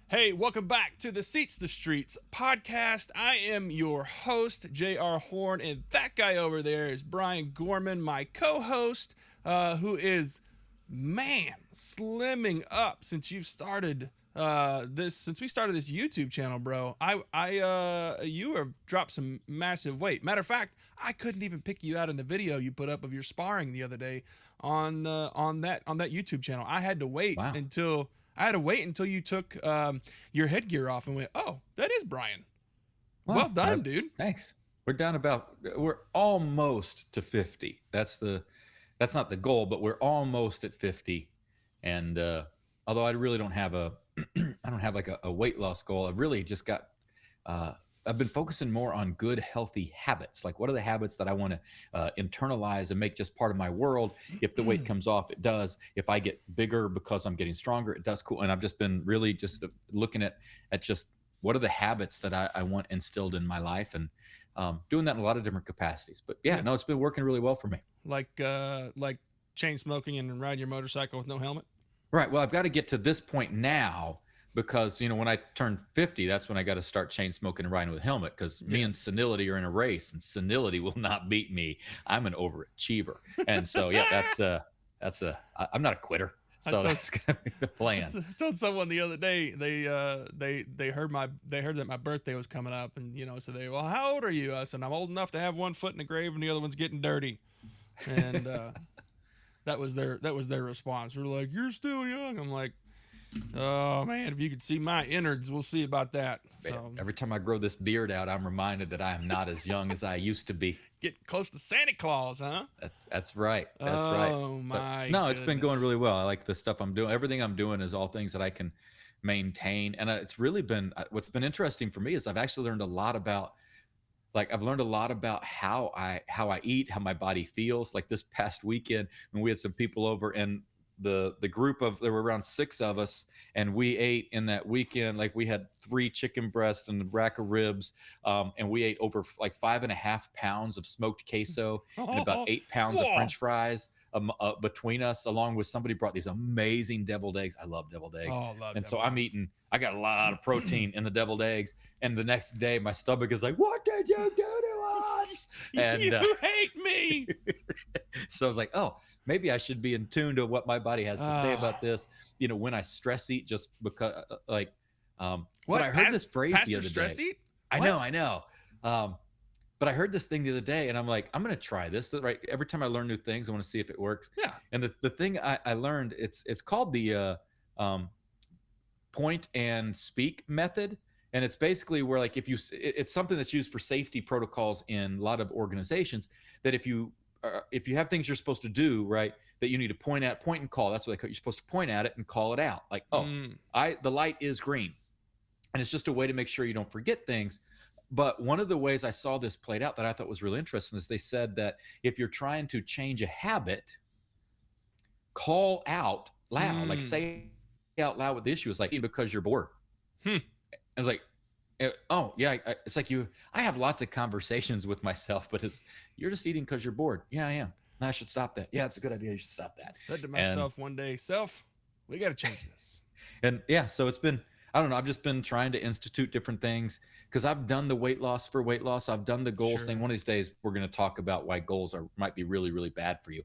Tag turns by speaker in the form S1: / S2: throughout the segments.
S1: Hey, welcome back to the Seats to Streets podcast. I am your host, J.R. Horn, and that guy over there is Brian Gorman, my co-host, who is, slimming up since you've started since we started this YouTube channel, bro. You have dropped some massive weight. Matter of fact, I couldn't even pick you out in the video you put up of your sparring the other day on that YouTube channel. I had to wait
S2: Wow.
S1: until you took your headgear off and went, oh, that is Brian. Well done, dude.
S2: Thanks. We're almost to 50. That's not the goal, but we're almost at 50. And although I really don't have I don't have like a weight loss goal. I've really just got, I've been focusing more on good, healthy habits. Like, what are the habits that I want to internalize and make just part of my world? If the weight comes off, it does. If I get bigger because I'm getting stronger, it does. Cool. And I've just been really just looking at just what are the habits that I want instilled in my life, and doing that in a lot of different capacities. But yeah, no, it's been working really well for me.
S1: Like chain smoking and riding your motorcycle with no helmet.
S2: Right. Well, I've got to get to this point now, because, when I turn 50, that's when I got to start chain smoking and riding with a helmet, because me and senility are in a race, and senility will not beat me. I'm an overachiever. And so, yeah, I'm not a quitter. So that's going to be the plan.
S1: I told someone the other day, they heard that my birthday was coming up, and, so well, how old are you? I said, I'm old enough to have one foot in the grave and the other one's getting dirty. And, that was their response. We're like, you're still young. I'm like, oh man, if you could see my innards, we'll see about that. So,
S2: every time I grow this beard out, I'm reminded that I am not as young as I used to be.
S1: Get close to Santa Claus, huh?
S2: That's right. That's right.
S1: Oh my!
S2: No, it's been going really well. I like the stuff I'm doing. Everything I'm doing is all things that I can maintain, and it's really been what's been interesting for me is I've actually learned a lot about. I've learned a lot about how I eat, how my body feels. Like this past weekend, when we had some people over, and the group there were around 6 of us, and we ate in that weekend. Like, we had 3 chicken breasts and a rack of ribs, and we ate over like 5.5 pounds of smoked queso and about 8 pounds of French fries between us, along with somebody brought these amazing deviled eggs. I love deviled eggs. So I'm eating. I got a lot of protein in the deviled eggs, and the next day my stomach is like, "What did you do to us?" And
S1: you hate me.
S2: So I was like, "Oh, maybe I should be in tune to what my body has to say about this." When I stress eat, just because, but I heard this phrase the other
S1: stress
S2: day.
S1: Eat?
S2: I know. But I heard this thing the other day, and I'm like, I'm going to try this. Right? Every time I learn new things, I want to see if it works.
S1: Yeah.
S2: And the thing I learned, it's called the point and speak method. And it's basically where, like, it's something that's used for safety protocols in a lot of organizations, that if you have things you're supposed to do, right, that you need to point and call. That's what they call it. You're supposed to point at it and call it out. Like, the light is green. And it's just a way to make sure you don't forget things. But one of the ways I saw this played out that I thought was really interesting is they said that if you're trying to change a habit, call out loud, like say out loud what the issue is, like, because you're bored. I was like, oh yeah, it's like I have lots of conversations with myself, but you're just eating because you're bored. Yeah, I am. I should stop that. Yeah, it's a good idea. You should stop that.
S1: I said to myself one day, we got to change this.
S2: And yeah, so it's been, I don't know, I've just been trying to institute different things, because I've done the weight loss for weight loss. I've done the goals thing. One of these days, we're going to talk about why goals might be really, really bad for you.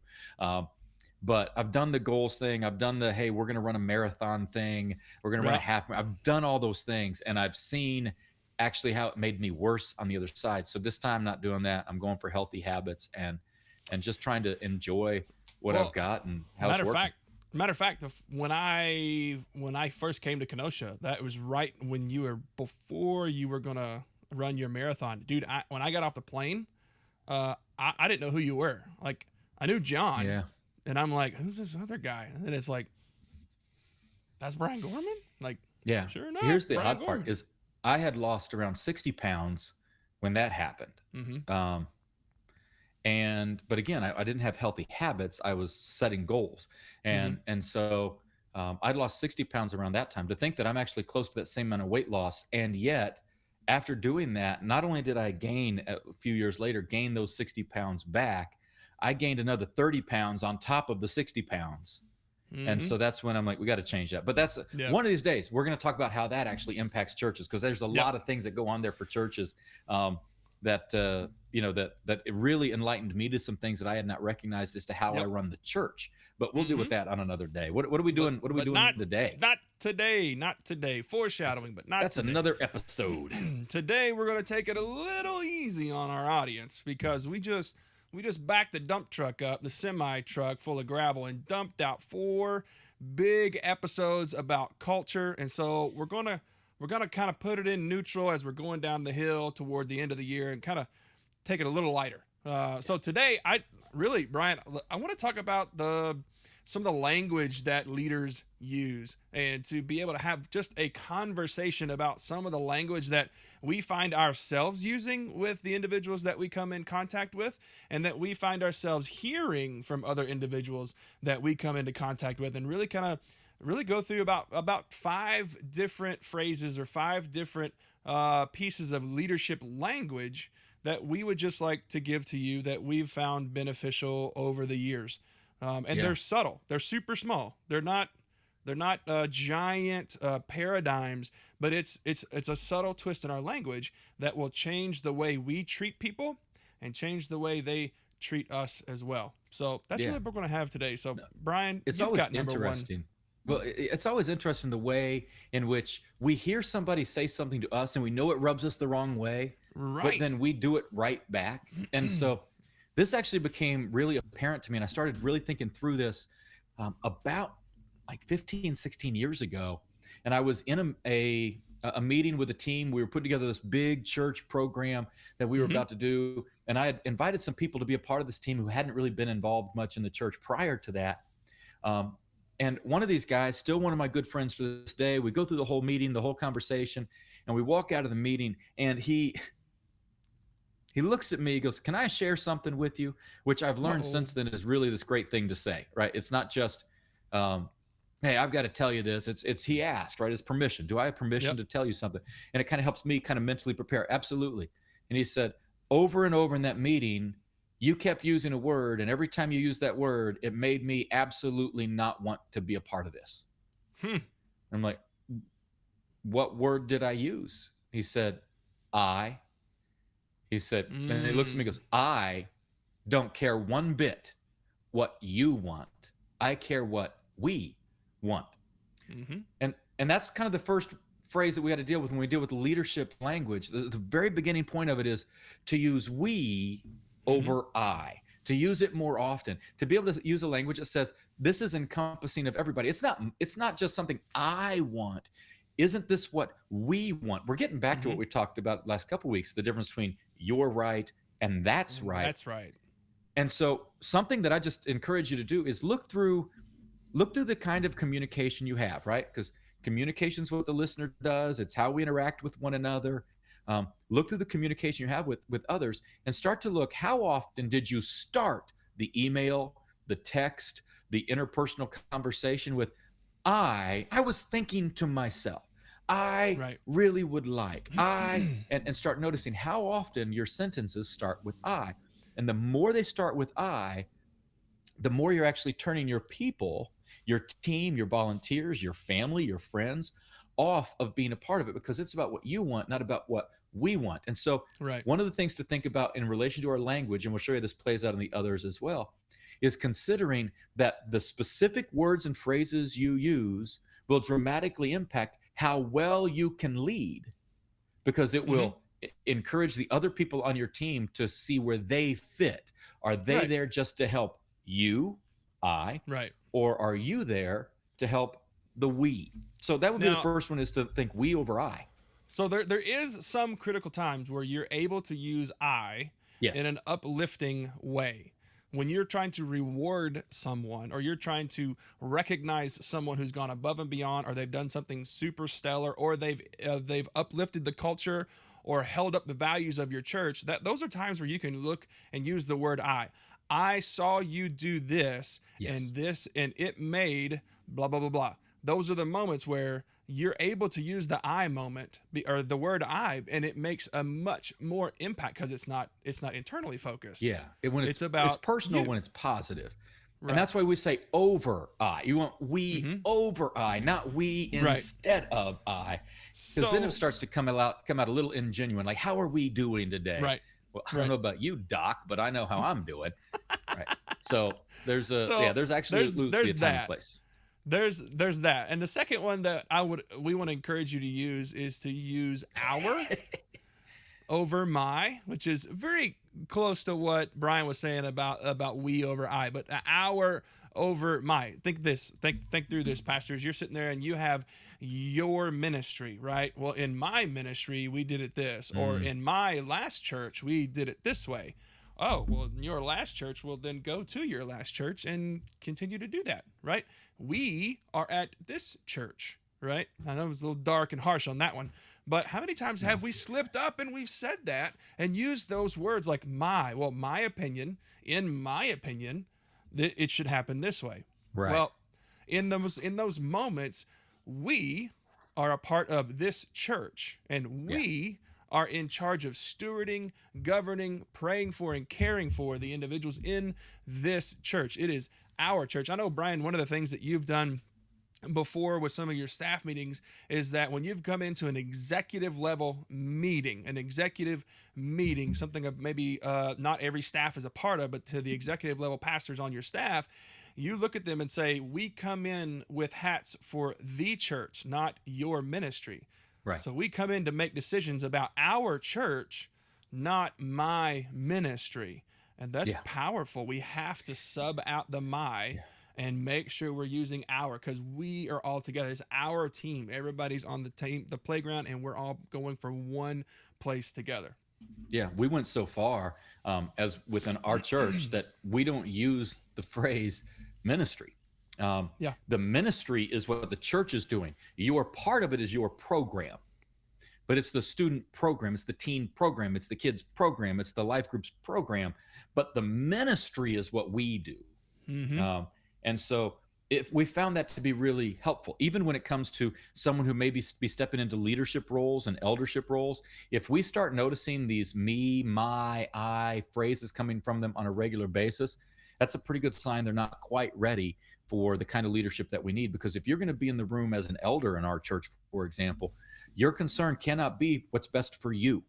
S2: But I've done the goals thing. I've done the, hey, we're going to run a marathon thing. We're going to run a half. I've done all those things, and I've seen actually how it made me worse on the other side. So this time, I'm not doing that. I'm going for healthy habits and just trying to enjoy what I've got and how it's working.
S1: Matter of fact, when I first came to Kenosha, that was right before you were gonna run your marathon, dude. When I got off the plane, I didn't know who you were. Like, I knew John.
S2: Yeah.
S1: And I'm like, who's this other guy? And it's like, that's Brian Gorman? Like,
S2: yeah.
S1: Sure enough.
S2: Here's the
S1: Brian
S2: odd
S1: Gorman.
S2: part is I had lost around 60 pounds when that happened.
S1: Mm-hmm.
S2: But again, I didn't have healthy habits. I was setting goals. And so I'd lost 60 pounds around that time. To think that I'm actually close to that same amount of weight loss. And yet, after doing that, not only did I gain a few years later, gain those 60 pounds back, I gained another 30 pounds on top of the 60 pounds. And
S1: Mm-hmm.
S2: so that's when I'm like, we got to change that. But that's
S1: Yep.
S2: one of these days, we're going to talk about how that actually impacts churches, because there's a
S1: Yep.
S2: lot of things that go on there for churches, that, that it really enlightened me to some things that I had not recognized as to how I
S1: Yep.
S2: run the church. But we'll deal
S1: Mm-hmm.
S2: with that on another day. What are we doing? What are we
S1: But
S2: doing today?
S1: not today. Not today.
S2: That's
S1: Foreshadowing, but not
S2: that's
S1: today.
S2: another episode.
S1: Today we're gonna take it a little easy on our audience because we just backed the dump truck up, the semi truck full of gravel, and dumped out 4 big episodes about culture. And so we're gonna kind of put it in neutral as we're going down the hill toward the end of the year and kind of take it a little lighter. So today, Brian, I want to talk about some of the language that leaders use, and to be able to have just a conversation about some of the language that we find ourselves using with the individuals that we come in contact with, and that we find ourselves hearing from other individuals that we come into contact with, and really kind of really go through about 5 different phrases or 5 different pieces of leadership language that we would just like to give to you that we've found beneficial over the years. And
S2: Yeah.
S1: they're subtle. They're super small. They're not giant paradigms, but it's a subtle twist in our language that will change the way we treat people and change the way they treat us as well. So that's
S2: Yeah.
S1: really what we're going to have today. So Brian,
S2: It's
S1: you've
S2: always
S1: got number one.
S2: interesting. Well, it's always interesting the way in which we hear somebody say something to us and we know it rubs us the wrong way, but
S1: Right.
S2: then we do it right back. And so this actually became really apparent to me. And I started really thinking through this about like 15, 16 years ago. And I was in a meeting with a team. We were putting together this big church program that we were
S1: Mm-hmm.
S2: about to do. And I had invited some people to be a part of this team who hadn't really been involved much in the church prior to that. Um, and one of these guys, still one of my good friends to this day, we go through the whole meeting, the whole conversation, and we walk out of the meeting, and he looks at me, he goes, "Can I share something with you?" Which I've learned
S1: Uh-oh.
S2: since then is really this great thing to say, right? It's not just, um, "Hey, I've got to tell you this." It's he asked, right? It's permission. Do I have permission
S1: Yep.
S2: to tell you something? And it kind of helps me kind of mentally prepare. Absolutely. And he said, over and over in that meeting, you kept using a word, and every time you used that word, it made me absolutely not want to be a part of this.
S1: Hmm.
S2: I'm like, "What word did I use?" He said, "I." He said, and he looks at me and
S1: Mm.
S2: goes, "I don't care one bit what you want. I care what we want."
S1: Mm-hmm.
S2: And that's kind of the first phrase that we had to deal with when we deal with leadership language. The very beginning point of it is to use we
S1: Mm-hmm.
S2: over I, to use it more often, to be able to use a language that says this is encompassing of everybody. It's not just something I want. Isn't this what we want? We're getting back to
S1: Mm-hmm.
S2: what we talked about last couple of weeks, the difference between you're right and that's right.
S1: That's right.
S2: And so something that I just encourage you to do is look through the kind of communication you have, right? Because communication is what the listener does. It's how we interact with one another. Look through the communication you have with others and start to look, how often did you start the email, the text, the interpersonal conversation with, I was thinking to myself, I
S1: Right.
S2: really would like, and start noticing how often your sentences start with I. And the more they start with I, the more you're actually turning your people, your team, your volunteers, your family, your friends off of being a part of it, because it's about what you want, not about what we want. And so,
S1: Right.
S2: one of the things to think about in relation to our language, and we'll show you this plays out in the others as well, is considering that the specific words and phrases you use will dramatically impact how well you can lead, because it
S1: Mm-hmm.
S2: will encourage the other people on your team to see where they fit. Are they
S1: Right.
S2: there just to help you, I,
S1: Right.
S2: or are you there to help the we? So that would be the
S1: Now,
S2: first one, is to think we over I.
S1: so there is some critical times where you're able to use I in
S2: Yes.
S1: an uplifting way. When you're trying to reward someone, or you're trying to recognize someone who's gone above and beyond, or they've done something super stellar, or they've uplifted the culture or held up the values of your church, that those are times where you can look and use the word I. I saw you do this
S2: Yes.
S1: and this, and it made blah blah blah blah. Those are the moments where you're able to use the I moment, or the word I, and it makes a much more impact because it's not internally focused.
S2: Yeah. When
S1: It's
S2: it's
S1: about
S2: personal,
S1: you.
S2: when it's positive. And
S1: Right.
S2: that's why we say over I. You want we
S1: Mm-hmm.
S2: over I, not we
S1: Right.
S2: instead of I. Because then it
S1: So,
S2: starts to come out a little ingenuine. Like, how are we doing today?
S1: right.
S2: Well, I don't
S1: Right.
S2: know about you, Doc, but I know how I'm doing. Right. So
S1: So
S2: there's actually be a
S1: there's
S2: time and
S1: that.
S2: place.
S1: There's that. And the second one that we want to encourage you to use is to use our over my, which is very close to what Brian was saying about we over I, but our over my. Think through this, pastors. You're sitting there and you have your ministry, right? Well, in my ministry, we did it this, or
S2: Mm,
S1: in my last church, we did it this way. Oh, well, in your last church, well, then go to your last church and continue to do that, right? We are at this church, right? I know it was a little dark and harsh on that one, but how many times
S2: yeah.
S1: have we slipped up and we've said that and used those words like my? Well, my opinion, in my opinion, it should happen this way.
S2: Right.
S1: Well, in those moments, we are a part of this church, and
S2: Yeah.
S1: we are in charge of stewarding, governing, praying for, and caring for the individuals in this church. It is our church. I know, Brian, one of the things that you've done before with some of your staff meetings is that when you've come into an executive level meeting, something of maybe not every staff is a part of, but to the executive level pastors on your staff, you look at them and say, we come in with hats for the church, not your ministry.
S2: Right.
S1: So we come in to make decisions about our church, not my ministry. And that's
S2: Yeah.
S1: powerful. We have to sub out the my
S2: Yeah.
S1: and make sure we're using our, because we are all together. It's our team. Everybody's on the team, the playground, and we're all going for one place together.
S2: Yeah. We went so far as within our church that we don't use the phrase ministry. Um,
S1: Yeah.
S2: the ministry is what the church is doing. Your part of it is your program, but it's the student program, it's the teen program, it's the kids program, it's the life groups program. But the ministry is what we do.
S1: Mm-hmm.
S2: Um, and so if we found that to be really helpful, even when it comes to someone who maybe be stepping into leadership roles and eldership roles, if we start noticing these me, my, I phrases coming from them on a regular basis, that's a pretty good sign they're not quite ready for the kind of leadership that we need. Because if you're going to be in the room as an elder in our church, for example, your concern cannot be what's best for you.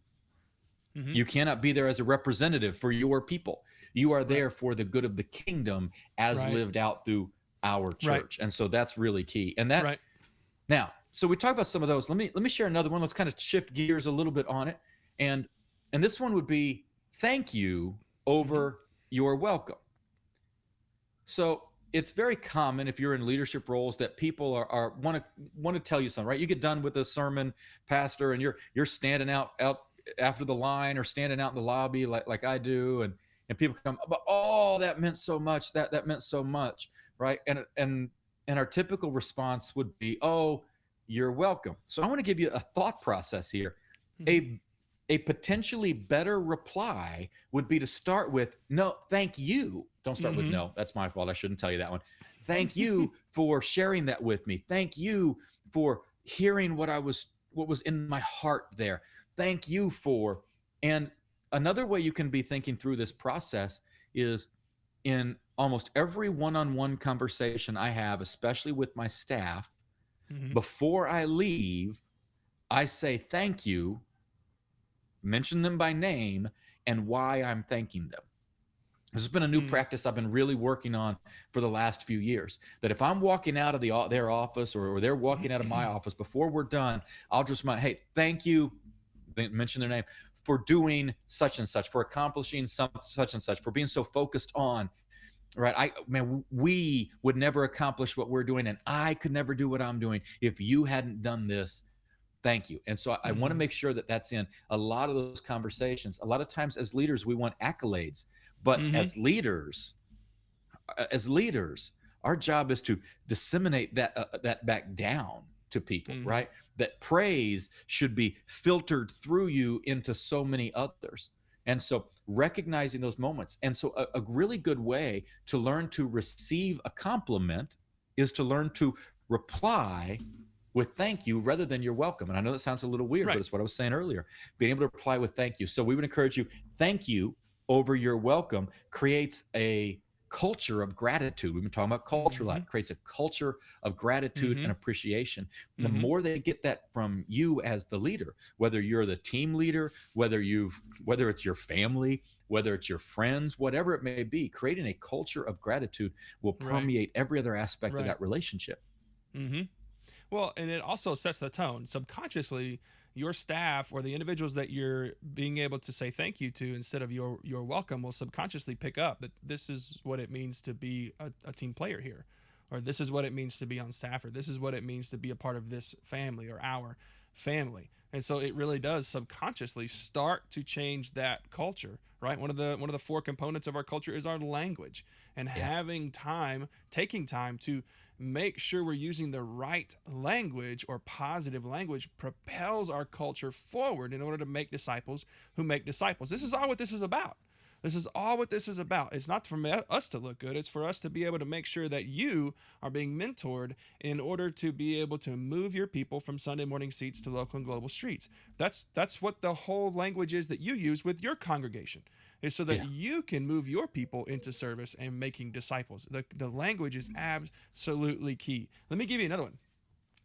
S1: Mm-hmm.
S2: You cannot be there as a representative for your people. You are
S1: Right.
S2: there for the good of the kingdom as
S1: Right.
S2: lived out through our
S1: Right.
S2: church. And so that's really key. And that
S1: Right.
S2: now, so we talked about some of those. Let me share another one. Let's kind of shift gears a little bit on it. And this one would be thank you
S1: Mm-hmm.
S2: over your welcome. So it's very common if you're in leadership roles that people are want to tell you something, right? You get done with a sermon, pastor, and you're standing out after the line or standing out in the lobby like I do, and people come, but oh, that meant so much. That meant so much, right? And our typical response would be, oh, you're welcome. So I want to give you a thought process here.
S1: Mm-hmm.
S2: A potentially better reply would be to start with, no, thank you. Don't start with
S1: Mm-hmm.
S2: no. That's my fault. I shouldn't tell you that one. Thank you for sharing that with me. Thank you for hearing what was in my heart there. Thank you for. And another way you can be thinking through this process is in almost every one-on-one conversation I have, especially with my staff,
S1: Mm-hmm.
S2: before I leave, I say thank you, mention them by name, and why I'm thanking them. This has been a new practice I've been really working on for the last few years. That if I'm walking out of their office or they're walking out of my office, before we're done, I'll just remind, hey, thank you, mention their name, for doing such and such, for accomplishing such and such, for being so focused on, right? We would never accomplish what we're doing, and I could never do what I'm doing if you hadn't done this. Thank you. And so I want to
S1: Mm-hmm.
S2: make sure that that's in a lot of those conversations. A lot of times as leaders, we want accolades, but
S1: Mm-hmm.
S2: as leaders, our job is to disseminate that back down to people,
S1: Mm-hmm.
S2: right? That praise should be filtered through you into so many others. And so recognizing those moments. And so a really good way to learn to receive a compliment is to learn to reply with thank you rather than you're welcome. And I know that sounds a little weird,
S1: Right.
S2: but it's what I was saying earlier. Being able to reply with thank you. So we would encourage you, thank you over your welcome creates a culture of gratitude. We've been talking about culture a lot.
S1: Mm-hmm.
S2: It creates a culture of gratitude
S1: Mm-hmm.
S2: and appreciation. And the
S1: Mm-hmm.
S2: more they get that from you as the leader, whether you're the team leader, whether it's your family, whether it's your friends, whatever it may be, creating a culture of gratitude will
S1: Right.
S2: permeate every other aspect of
S1: Right.
S2: that relationship.
S1: Mm-hmm. Well, and it also sets the tone subconsciously. Your staff or the individuals that you're being able to say thank you to instead of your welcome will subconsciously pick up that this is what it means to be a team player here, or this is what it means to be on staff, or this is what it means to be a part of this family or our family. And so it really does subconsciously start to change that culture, right? One of the four components of our culture is our language, and
S2: Yeah.
S1: having time, taking time to make sure we're using the right language or positive language propels our culture forward in order to make disciples who make disciples. This is all what this is about. This is all what this is about. It's not for us to look good. It's for us to be able to make sure that you are being mentored in order to be able to move your people from Sunday morning seats to local and global streets. That's what the whole language is that you use with your congregation, is so that
S2: Yeah.
S1: you can move your people into service and making disciples. The language is absolutely key. Let me give you another one.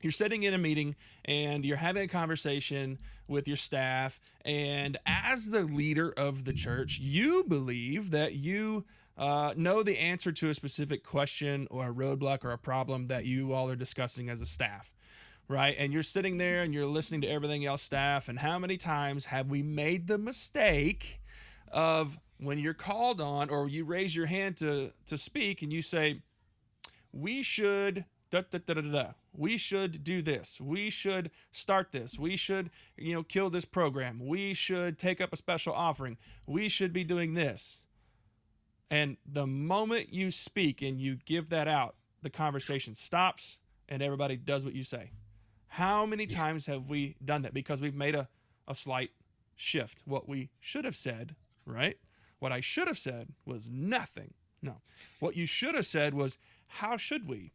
S1: You're sitting in a meeting and you're having a conversation with your staff, and as the leader of the church, you believe that you know the answer to a specific question or a roadblock or a problem that you all are discussing as a staff, right? And you're sitting there and you're listening to everything else staff. And how many times have we made the mistake of when you're called on or you raise your hand to speak and you say, we should da, da, da, da, da. We should do this. We should start this. We should, kill this program. We should take up a special offering. We should be doing this. And the moment you speak and you give that out, the conversation stops and everybody does what you say. How many
S2: Yeah.
S1: times have we done that? Because we've made a slight shift. What we should have said, right? What I should have said was nothing. No. What you should have said was, how should we?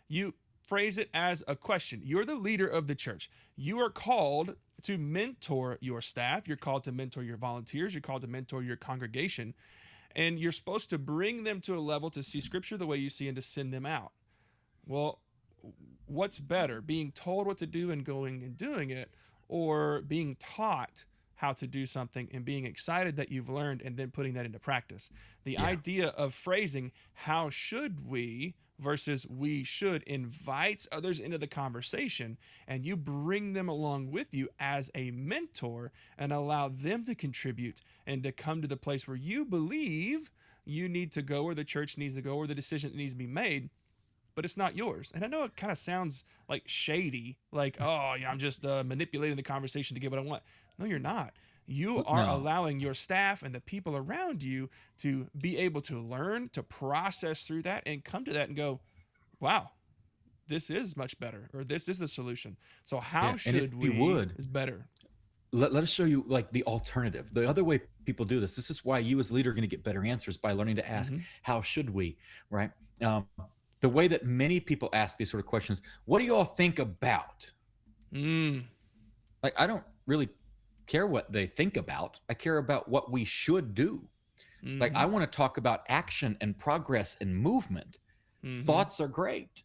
S1: You phrase it as a question. You're the leader of the church. You are called to mentor your staff. You're called to mentor your volunteers. You're called to mentor your congregation. And you're supposed to bring them to a level to see scripture the way you see and to send them out. Well, what's better, being told what to do and going and doing it, or being taught how to do something and being excited that you've learned and then putting that into practice? The
S2: Yeah.
S1: idea of phrasing how should we versus we should invites others into the conversation, and you bring them along with you as a mentor and allow them to contribute and to come to the place where you believe you need to go, or the church needs to go, or the decision that needs to be made, but it's not yours. And I know it kind of sounds like shady, like, oh, yeah, I'm just manipulating the conversation to get what I want. No, you're not. You are
S2: No.
S1: allowing your staff and the people around you to be able to learn, to process through that, and come to that and go, wow, this is much better, or this is the solution. So, how
S2: Yeah. And if
S1: should
S2: you
S1: we
S2: would,
S1: is better.
S2: let us show you like the alternative, the other way people do this. This is why you as a leader are going to get better answers, by learning to ask,
S1: Mm-hmm.
S2: how should we, right? The way that many people ask these sort of questions, what do you all think about?
S1: Mm.
S2: Like, I don't really care what they think about. I care about what we should do. Like,
S1: Mm-hmm.
S2: I want to talk about action and progress and movement.
S1: Mm-hmm.
S2: Thoughts are great,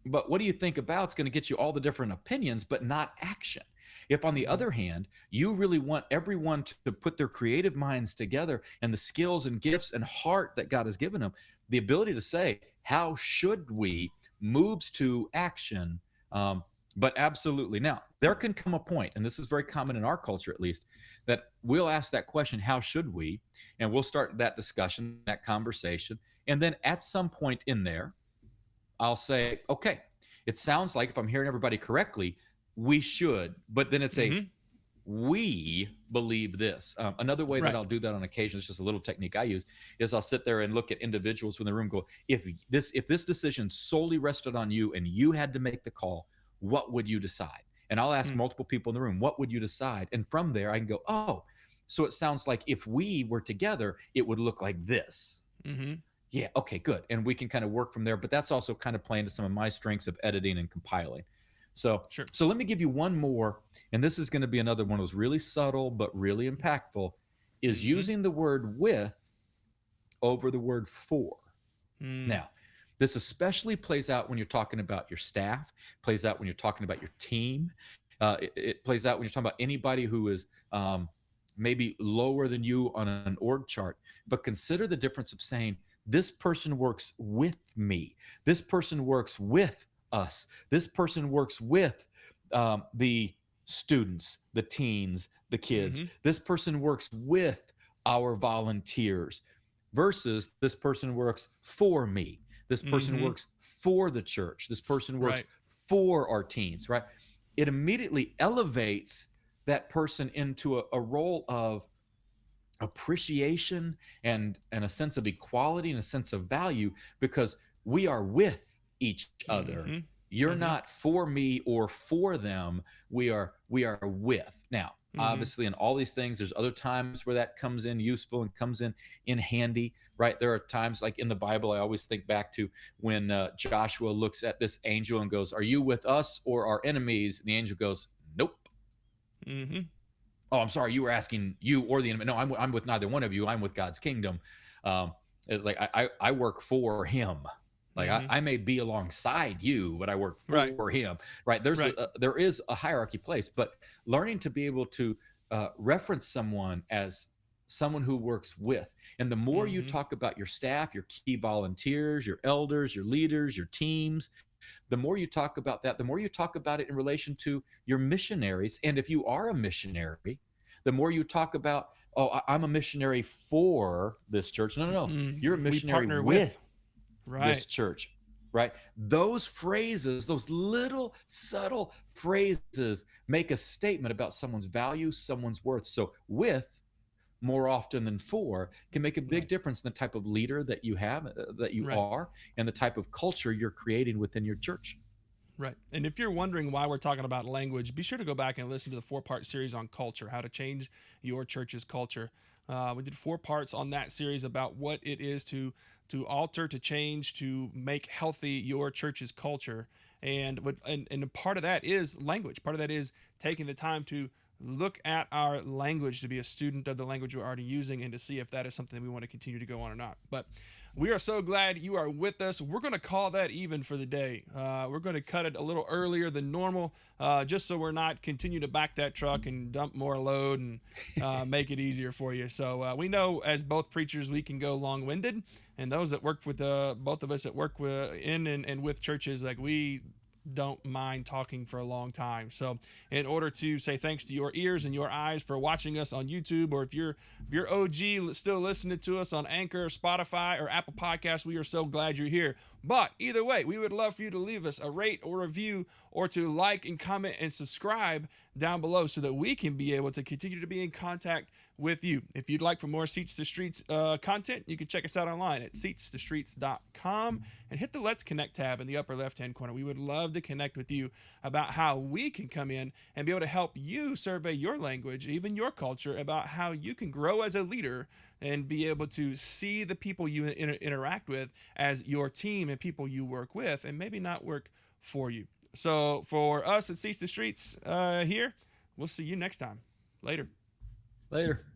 S2: but what do you think about? It's going to get you all the different opinions, but not action. If, on the
S1: Mm-hmm.
S2: other hand, you really want everyone to put their creative minds together and the skills and gifts and heart that God has given them, the ability to say, how should we, moves to action. But absolutely. Now, there can come a point, and this is very common in our culture at least, that we'll ask that question, how should we? And we'll start that discussion, that conversation. And then at some point in there, I'll say, okay, it sounds like, if I'm hearing everybody correctly, we should, but then it's a
S1: Mm-hmm.
S2: we believe this. Another way that
S1: Right.
S2: I'll do that on occasion, it's just a little technique I use, is I'll sit there and look at individuals in the room, go, if this decision solely rested on you and you had to make the call, what would you decide? And I'll ask
S1: Mm.
S2: multiple people in the room, what would you decide? And from there I can go, oh, so it sounds like if we were together, it would look like this.
S1: Mm-hmm.
S2: Yeah, okay, good. And we can kind of work from there. But that's also kind of playing to some of my strengths of editing and compiling. So,
S1: Sure.
S2: so let me give you one more, and this is going to be another one of those really subtle but really impactful, is
S1: Mm-hmm.
S2: using the word with over the word for.
S1: Mm.
S2: Now, this especially plays out when you're talking about your staff, plays out when you're talking about your team. It plays out when you're talking about anybody who is maybe lower than you on an org chart. But consider the difference of saying, this person works with me. This person works with us. This person works with the students, the teens, the kids.
S1: Mm-hmm.
S2: This person works with our volunteers versus this person works for me. This person
S1: Mm-hmm.
S2: works for the church. This person works
S1: Right.
S2: for our teens, right? It immediately elevates that person into a role of appreciation and a sense of equality and a sense of value because we are with each other.
S1: Mm-hmm.
S2: You're
S1: Mm-hmm.
S2: not for me or for them. We are with. Now,
S1: Mm-hmm.
S2: obviously in all these things there's other times where that comes in useful and comes in handy, right? There are times like in the Bible I always think back to when Joshua looks at this angel and goes, are you with us or our enemies? And the angel goes, nope.
S1: Mm-hmm.
S2: Oh, I'm sorry, you were asking you or the enemy. No, I'm with neither one of you. I'm with God's kingdom. It's like I work for Him. Like
S1: Mm-hmm.
S2: I may be alongside you, but I work
S1: Right.
S2: for Him. Right?
S1: Right.
S2: There is a hierarchy place, but learning to be able to reference someone as someone who works with, and the more you
S1: Mm-hmm.
S2: talk about your staff, your key volunteers, your elders, your leaders, your teams, the more you talk about that, the more you talk about it in relation to your missionaries. And if you are a missionary, the more you talk about, oh, I'm a missionary for this church. No, no, no. You're a
S1: Mm-hmm. We
S2: missionary
S1: partner with.
S2: with
S1: Right.
S2: this church, right? Those phrases, those little subtle phrases make a statement about someone's value, someone's worth. So with more often than for can make a big
S1: Right.
S2: difference in the type of leader that you have, that you
S1: Right.
S2: are, and the type of culture you're creating within your church.
S1: Right. And if you're wondering why we're talking about language, be sure to go back and listen to the 4-part series on culture, how to change your church's culture. We did 4 parts on that series about what it is to alter, to change, to make healthy your church's culture. And a part of that is language. Part of that is taking the time to look at our language, to be a student of the language we're already using, and to see if that is something we want to continue to go on or not. But we are so glad you are with us. We're going to call that even for the day. We're going to cut it a little earlier than normal, just so we're not continue to back that truck and dump more load and make it easier for you. So we know as both preachers we can go long-winded, and those that work with both of us that work with, in and with churches, like we don't mind talking for a long time. So in order to say thanks to your ears and your eyes for watching us on YouTube, or if you're OG still listening to us on Anchor, Spotify, or Apple Podcasts, we are so glad you're here. But either way, we would love for you to leave us a rate or review, or to like and comment and subscribe down below so that we can be able to continue to be in contact with you. If you'd like for more Seats to Streets content, you can check us out online at seatstostreets.com and hit the Let's Connect tab in the upper left-hand corner. We would love to connect with you about how we can come in and be able to help you survey your language, even your culture, about how you can grow as a leader and be able to see the people you interact with as your team and people you work with, and maybe not work for you. So for us at Seats to Streets here, we'll see you next time. Later.
S2: Later.